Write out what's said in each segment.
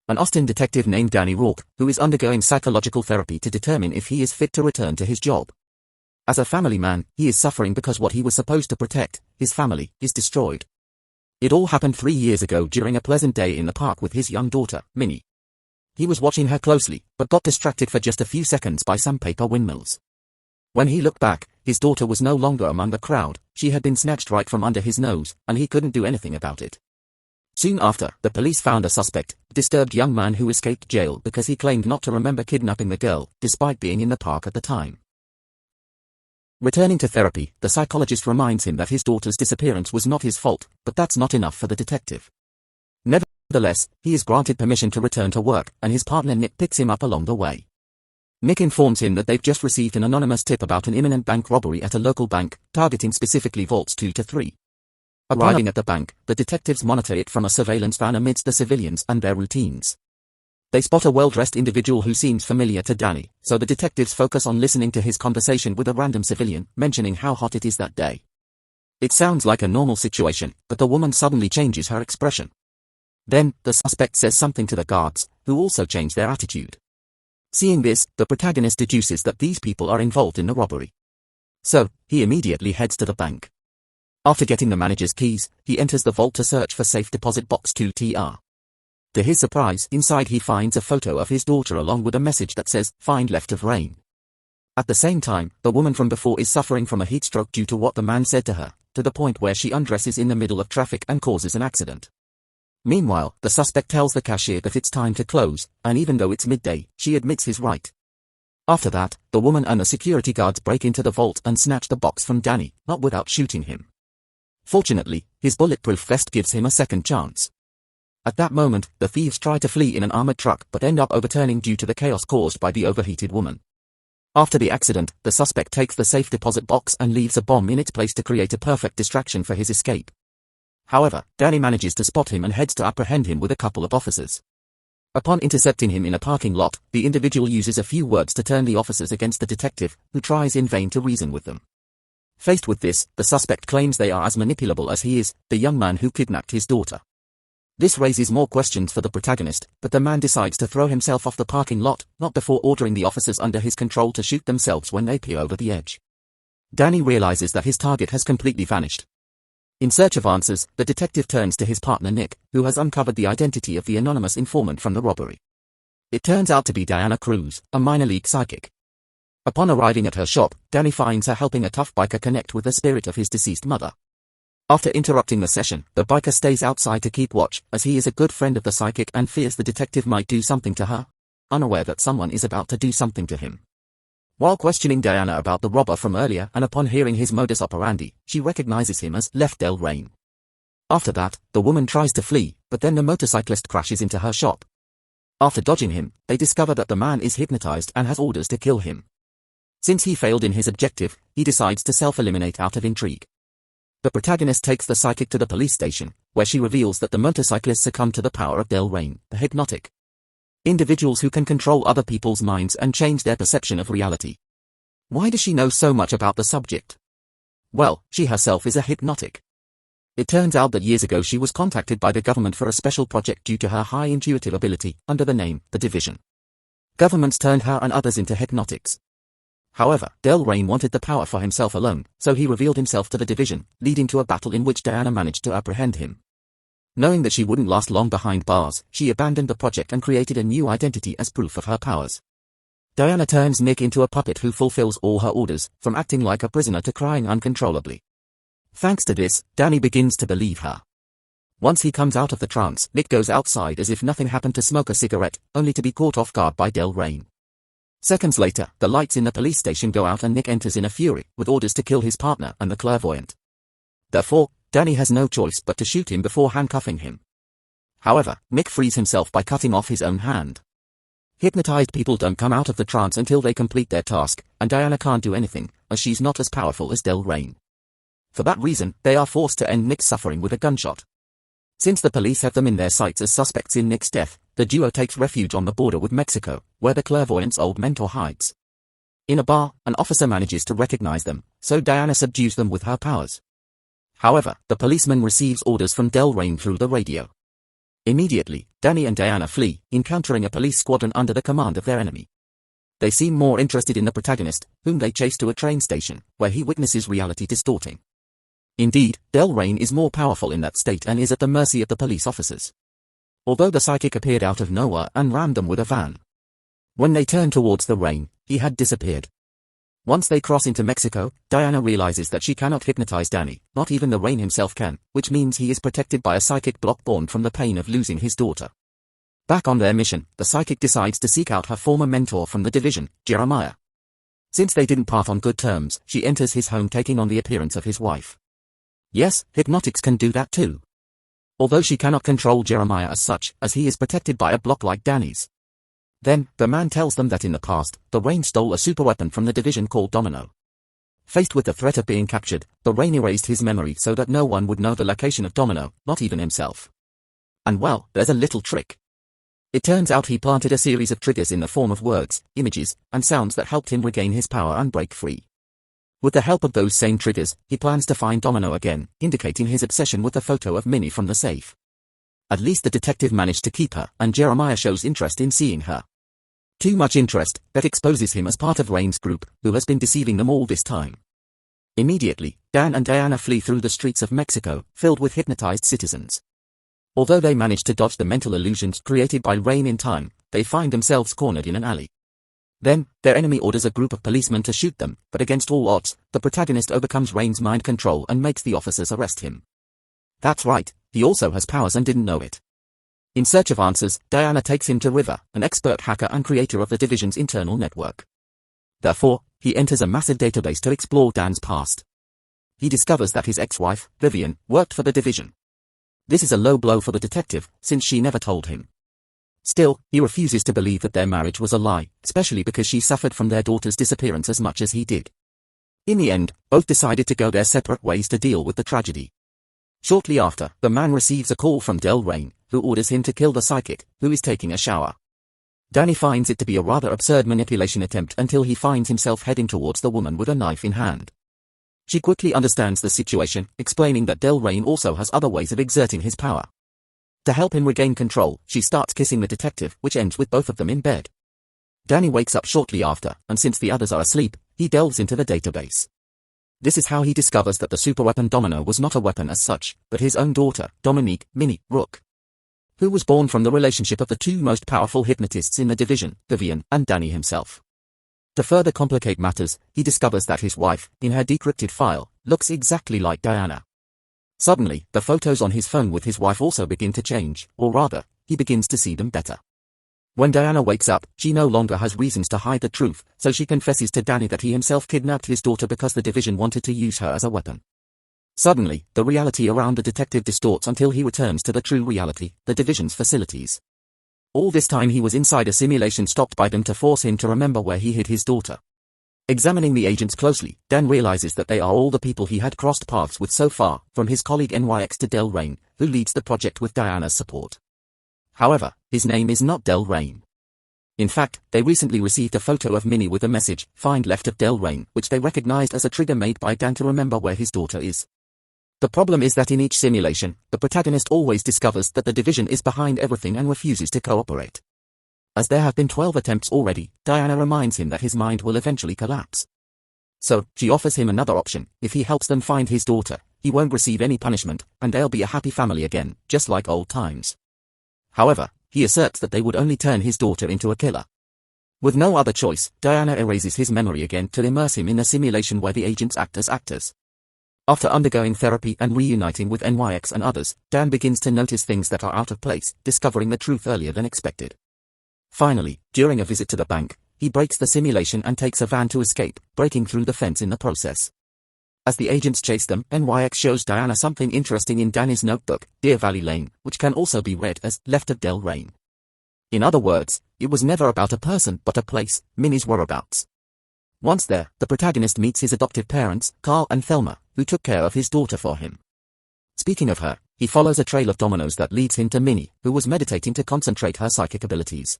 an Austin detective named Danny Rourke, who is undergoing psychological therapy to determine if he is fit to return to his job. As a family man, he is suffering because what he was supposed to protect, his family, is destroyed. It all happened 3 years ago during a pleasant day in the park with his young daughter, Minnie. He was watching her closely, but got distracted for just a few seconds by some paper windmills. When he looked back, his daughter was no longer among the crowd. She had been snatched right from under his nose, and he couldn't do anything about it. Soon after, the police found a suspect, a disturbed young man who escaped jail because he claimed not to remember kidnapping the girl, despite being in the park at the time. Returning to therapy, the psychologist reminds him that his daughter's disappearance was not his fault, but that's not enough for the detective. Nevertheless, he is granted permission to return to work, and his partner Nick picks him up along the way. Nick informs him that they've just received an anonymous tip about an imminent bank robbery at a local bank, targeting specifically vaults 2 to 3. Arriving at the bank, the detectives monitor it from a surveillance van amidst the civilians and their routines. They spot a well-dressed individual who seems familiar to Danny, so the detectives focus on listening to his conversation with a random civilian, mentioning how hot it is that day. It sounds like a normal situation, but the woman suddenly changes her expression. Then, the suspect says something to the guards, who also change their attitude. Seeing this, the protagonist deduces that these people are involved in the robbery. So, he immediately heads to the bank. After getting the manager's keys, he enters the vault to search for safe deposit box 2TR. To his surprise, inside he finds a photo of his daughter along with a message that says, "Find left of rain." At the same time, the woman from before is suffering from a heat stroke due to what the man said to her, to the point where she undresses in the middle of traffic and causes an accident. Meanwhile, the suspect tells the cashier that it's time to close, and even though it's midday, she admits he's right. After that, the woman and the security guards break into the vault and snatch the box from Danny, not without shooting him. Fortunately, his bulletproof vest gives him a second chance. At that moment, the thieves try to flee in an armored truck but end up overturning due to the chaos caused by the overheated woman. After the accident, the suspect takes the safe deposit box and leaves a bomb in its place to create a perfect distraction for his escape. However, Danny manages to spot him and heads to apprehend him with a couple of officers. Upon intercepting him in a parking lot, the individual uses a few words to turn the officers against the detective, who tries in vain to reason with them. Faced with this, the suspect claims they are as manipulable as he is, the young man who kidnapped his daughter. This raises more questions for the protagonist, but the man decides to throw himself off the parking lot, not before ordering the officers under his control to shoot themselves when they peer over the edge. Danny realizes that his target has completely vanished. In search of answers, the detective turns to his partner Nick, who has uncovered the identity of the anonymous informant from the robbery. It turns out to be Diana Cruz, a minor league psychic. Upon arriving at her shop, Danny finds her helping a tough biker connect with the spirit of his deceased mother. After interrupting the session, the biker stays outside to keep watch, as he is a good friend of the psychic and fears the detective might do something to her, unaware that someone is about to do something to him. While questioning Diana about the robber from earlier and upon hearing his modus operandi, she recognizes him as Left Del Rain. After that, the woman tries to flee, but then the motorcyclist crashes into her shop. After dodging him, they discover that the man is hypnotized and has orders to kill him. Since he failed in his objective, he decides to self-eliminate out of intrigue. The protagonist takes the psychic to the police station, where she reveals that the motorcyclist succumbed to the power of Del Rain, the hypnotic. Individuals who can control other people's minds and change their perception of reality. Why does she know so much about the subject? Well, she herself is a hypnotic. It turns out that years ago she was contacted by the government for a special project due to her high intuitive ability, under the name, The Division. Governments turned her and others into hypnotics. However, Del Rain wanted the power for himself alone, so he revealed himself to the Division, leading to a battle in which Diana managed to apprehend him. Knowing that she wouldn't last long behind bars, she abandoned the project and created a new identity as proof of her powers. Diana turns Nick into a puppet who fulfills all her orders, from acting like a prisoner to crying uncontrollably. Thanks to this, Danny begins to believe her. Once he comes out of the trance, Nick goes outside as if nothing happened to smoke a cigarette, only to be caught off guard by Del Rain. Seconds later, the lights in the police station go out and Nick enters in a fury, with orders to kill his partner and the clairvoyant. Therefore, Danny has no choice but to shoot him before handcuffing him. However, Nick frees himself by cutting off his own hand. Hypnotized people don't come out of the trance until they complete their task, and Diana can't do anything, as she's not as powerful as Del Rain. For that reason, they are forced to end Nick's suffering with a gunshot. Since the police have them in their sights as suspects in Nick's death, the duo takes refuge on the border with Mexico, where the clairvoyant's old mentor hides. In a bar, an officer manages to recognize them, so Diana subdues them with her powers. However, the policeman receives orders from Del Rain through the radio. Immediately, Danny and Diana flee, encountering a police squadron under the command of their enemy. They seem more interested in the protagonist, whom they chase to a train station, where he witnesses reality distorting. Indeed, Delrain is more powerful in that state and is at the mercy of the police officers. Although the psychic appeared out of nowhere and rammed them with a van. When they turned towards the rain, he had disappeared. Once they cross into Mexico, Diana realizes that she cannot hypnotize Danny, not even the Rain himself can, which means he is protected by a psychic block born from the pain of losing his daughter. Back on their mission, the psychic decides to seek out her former mentor from the division, Jeremiah. Since they didn't part on good terms, she enters his home taking on the appearance of his wife. Yes, hypnotics can do that too. Although she cannot control Jeremiah as such, as he is protected by a block like Danny's. Then, the man tells them that in the past, the Rain stole a superweapon from the division called Domino. Faced with the threat of being captured, the Rain erased his memory so that no one would know the location of Domino, not even himself. And well, there's a little trick. It turns out he planted a series of triggers in the form of words, images, and sounds that helped him regain his power and break free. With the help of those same triggers, he plans to find Domino again, indicating his obsession with the photo of Minnie from the safe. At least the detective managed to keep her, and Jeremiah shows interest in seeing her. Too much interest, that exposes him as part of Rain's group, who has been deceiving them all this time. Immediately, Dan and Diana flee through the streets of Mexico, filled with hypnotized citizens. Although they manage to dodge the mental illusions created by Rain in time, they find themselves cornered in an alley. Then, their enemy orders a group of policemen to shoot them, but against all odds, the protagonist overcomes Rain's mind control and makes the officers arrest him. That's right, he also has powers and didn't know it. In search of answers, Diana takes him to River, an expert hacker and creator of the division's internal network. Therefore, he enters a massive database to explore Dan's past. He discovers that his ex-wife, Vivian, worked for the division. This is a low blow for the detective, since she never told him. Still, he refuses to believe that their marriage was a lie, especially because she suffered from their daughter's disappearance as much as he did. In the end, both decided to go their separate ways to deal with the tragedy. Shortly after, the man receives a call from Delrain, who orders him to kill the psychic, who is taking a shower. Danny finds it to be a rather absurd manipulation attempt until he finds himself heading towards the woman with a knife in hand. She quickly understands the situation, explaining that Delrain also has other ways of exerting his power. To help him regain control, she starts kissing the detective, which ends with both of them in bed. Danny wakes up shortly after, and since the others are asleep, he delves into the database. This is how he discovers that the superweapon Domino was not a weapon as such, but his own daughter, Dominique Minnie Rook, who was born from the relationship of the two most powerful hypnotists in the division, Vivian and Danny himself. To further complicate matters, he discovers that his wife, in her decrypted file, looks exactly like Diana. Suddenly, the photos on his phone with his wife also begin to change, or rather, he begins to see them better. When Diana wakes up, she no longer has reasons to hide the truth, so she confesses to Danny that he himself kidnapped his daughter because the division wanted to use her as a weapon. Suddenly, the reality around the detective distorts until he returns to the true reality, the division's facilities. All this time he was inside a simulation stopped by them to force him to remember where he hid his daughter. Examining the agents closely, Dan realizes that they are all the people he had crossed paths with so far, from his colleague NYX to Delrain, who leads the project with Diana's support. However, his name is not Delrain. In fact, they recently received a photo of Minnie with a message, "Find left of Delrain," which they recognized as a trigger made by Dan to remember where his daughter is. The problem is that in each simulation, the protagonist always discovers that the division is behind everything and refuses to cooperate. As there have been 12 attempts already, Diana reminds him that his mind will eventually collapse. So, she offers him another option: if he helps them find his daughter, he won't receive any punishment, and they'll be a happy family again, just like old times. However, he asserts that they would only turn his daughter into a killer. With no other choice, Diana erases his memory again to immerse him in a simulation where the agents act as actors. After undergoing therapy and reuniting with NYX and others, Dan begins to notice things that are out of place, discovering the truth earlier than expected. Finally, during a visit to the bank, he breaks the simulation and takes a van to escape, breaking through the fence in the process. As the agents chase them, NYX shows Diana something interesting in Danny's notebook, Deer Valley Lane, which can also be read as Left of Delrain. In other words, it was never about a person but a place, Minnie's whereabouts. Once there, the protagonist meets his adoptive parents, Carl and Thelma, who took care of his daughter for him. Speaking of her, he follows a trail of dominoes that leads him to Minnie, who was meditating to concentrate her psychic abilities.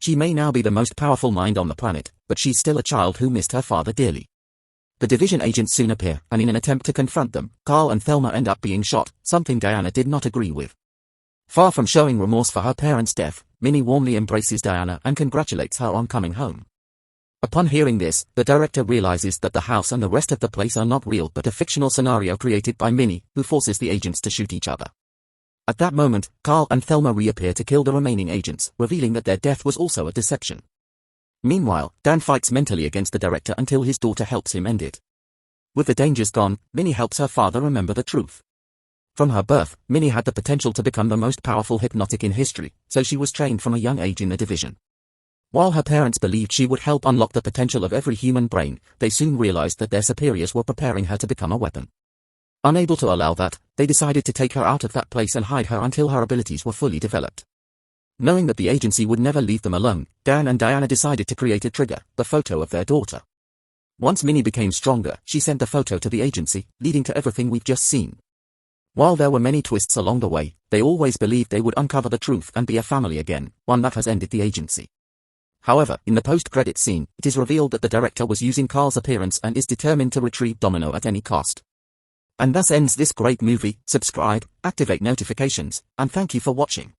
She may now be the most powerful mind on the planet, but she's still a child who missed her father dearly. The division agents soon appear, and in an attempt to confront them, Carl and Thelma end up being shot, something Diana did not agree with. Far from showing remorse for her parents' death, Minnie warmly embraces Diana and congratulates her on coming home. Upon hearing this, the director realizes that the house and the rest of the place are not real but a fictional scenario created by Minnie, who forces the agents to shoot each other. At that moment, Carl and Thelma reappear to kill the remaining agents, revealing that their death was also a deception. Meanwhile, Dan fights mentally against the director until his daughter helps him end it. With the dangers gone, Minnie helps her father remember the truth. From her birth, Minnie had the potential to become the most powerful hypnotic in history, so she was trained from a young age in the division. While her parents believed she would help unlock the potential of every human brain, they soon realized that their superiors were preparing her to become a weapon. Unable to allow that, they decided to take her out of that place and hide her until her abilities were fully developed. Knowing that the agency would never leave them alone, Dan and Diana decided to create a trigger, the photo of their daughter. Once Minnie became stronger, she sent the photo to the agency, leading to everything we've just seen. While there were many twists along the way, they always believed they would uncover the truth and be a family again, one that has ended the agency. However, in the post-credits scene, it is revealed that the director was using Carl's appearance and is determined to retrieve Domino at any cost. And thus ends this great movie. Subscribe, activate notifications, and thank you for watching.